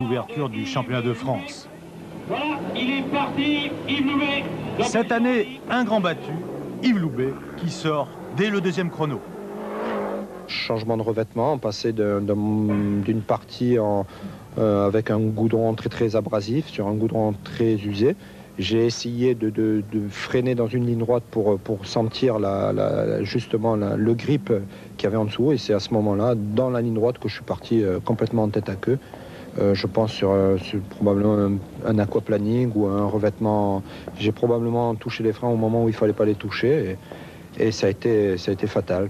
Ouverture du championnat de France. Voilà, il est parti, Yves Loubet. Cette année, un grand battu, Yves Loubet, qui sort dès le deuxième chrono. Changement de revêtement, passer d'une partie avec un goudron très abrasif sur un goudron très usé. J'ai essayé de freiner dans une ligne droite pour sentir justement le grip qu'il y avait en dessous. Et c'est à ce moment-là, dans la ligne droite, que je suis parti complètement en tête à queue. Je pense sur probablement un aquaplaning ou un revêtement. J'ai probablement touché les freins au moment où il ne fallait pas les toucher. Et ça a été fatal.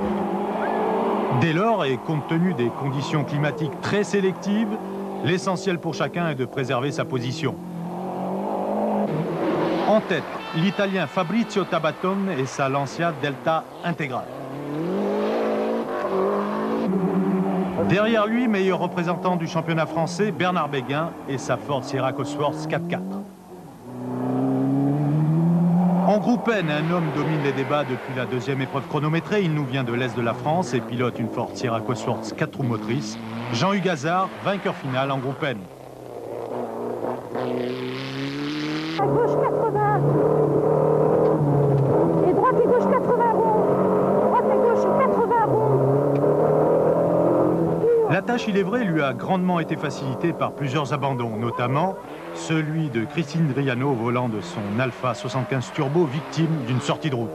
Dès lors, et compte tenu des conditions climatiques très sélectives, l'essentiel pour chacun est de préserver sa position. En tête, l'Italien Fabrizio Tabatone et sa Lancia Delta intégrale. Derrière lui, meilleur représentant du championnat français, Bernard Béguin et sa Ford Sierra Cosworth 4x4. En groupe N, un homme domine les débats depuis la deuxième épreuve chronométrée. Il nous vient de l'Est de la France et pilote une Ford Sierra Cosworth 4 roues motrices. Jean-Hugues Hazard, vainqueur final en groupe N. À gauche 80 et droite et gauche 80 ronds. Droite et gauche 80 ronds. La tâche, il est vrai, lui a grandement été facilitée par plusieurs abandons, notamment celui de Christine Driano au volant de son Alfa 75 Turbo, victime d'une sortie de route.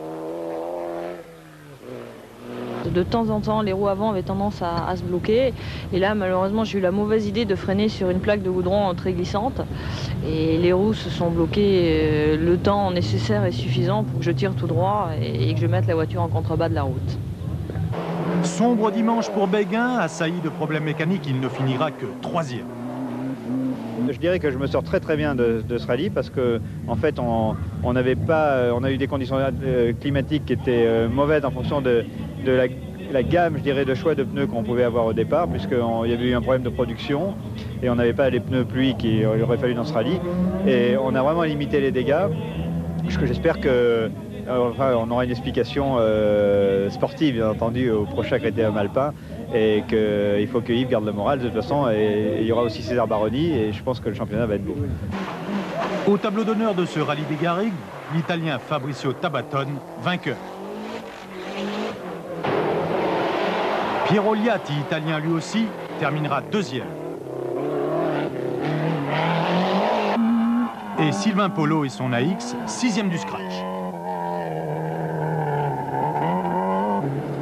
De temps en temps, les roues avant avaient tendance à se bloquer. Et là, malheureusement, j'ai eu la mauvaise idée de freiner sur une plaque de goudron très glissante. Et les roues se sont bloquées le temps nécessaire et suffisant pour que je tire tout droit et que je mette la voiture en contrebas de la route. Sombre dimanche pour Béguin, assailli de problèmes mécaniques, il ne finira que troisième. Je dirais que je me sors très bien de ce rallye parce que en fait on a eu des conditions climatiques qui étaient mauvaises en fonction de la gamme, je dirais, de choix de pneus qu'on pouvait avoir au départ, puisqu'il y avait eu un problème de production et on n'avait pas les pneus pluie qu'il aurait fallu dans ce rallye. Et on a vraiment limité les dégâts. J'espère que on aura une explication sportive, bien entendu, au prochain Critérium alpin. Et qu'il faut que Yves garde le moral de toute façon, et il y aura aussi César Baroni, et je pense que le championnat va être beau. Au tableau d'honneur de ce rallye des Garrigues, l'Italien Fabrizio Tabatone, vainqueur. Piero Liatti, italien lui aussi, terminera deuxième. Et Sylvain Polo et son AX, sixième du scratch.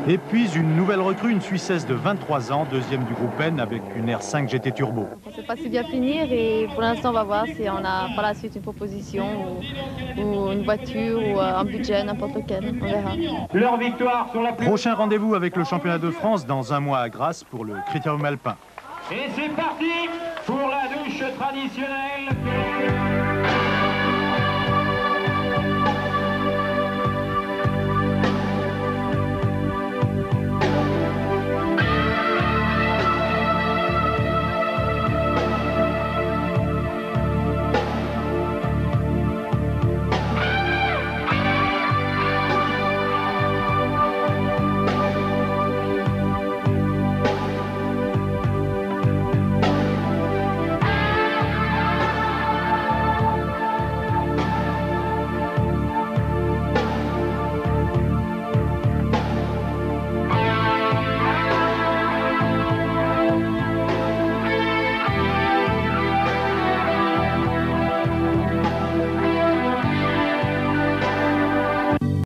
Et puis une nouvelle recrue, une Suissesse de 23 ans, deuxième du groupe N avec une R5 GT Turbo. On ne sait pas si bien finir et pour l'instant on va voir si on a par la suite une proposition ou une voiture ou un budget, n'importe lequel, on verra. Leur victoire sur la plus... Prochain rendez-vous avec le championnat de France dans un mois à Grasse pour le Critérium alpin. Et c'est parti pour la douche traditionnelle.